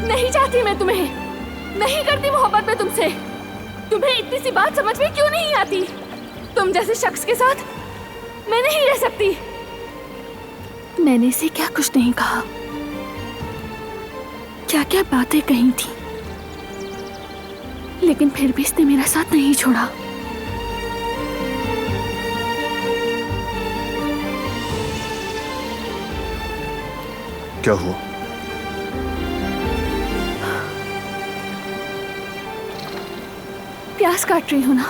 नहीं चाहती मैं तुम्हें, नहीं करती मोहब्बत में तुमसे। तुम्हें इतनी सी बात समझ में क्यों नहीं आती? तुम जैसे शख्स के साथ मैं नहीं रह सकती। मैंने इसे क्या कुछ नहीं कहा, क्या क्या बातें कही थी, लेकिन फिर भी इसने मेरा साथ नहीं छोड़ा। क्या हुआ? प्याज काट रही हूं ना।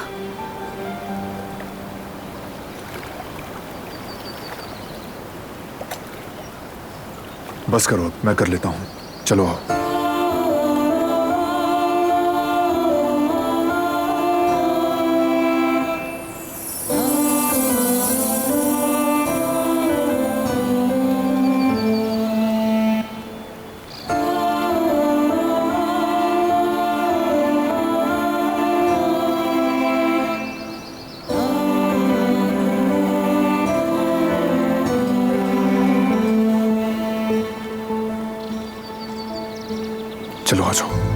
बस करो, अब मैं कर लेता हूँ। चलो आओ। चलो आ जाओ।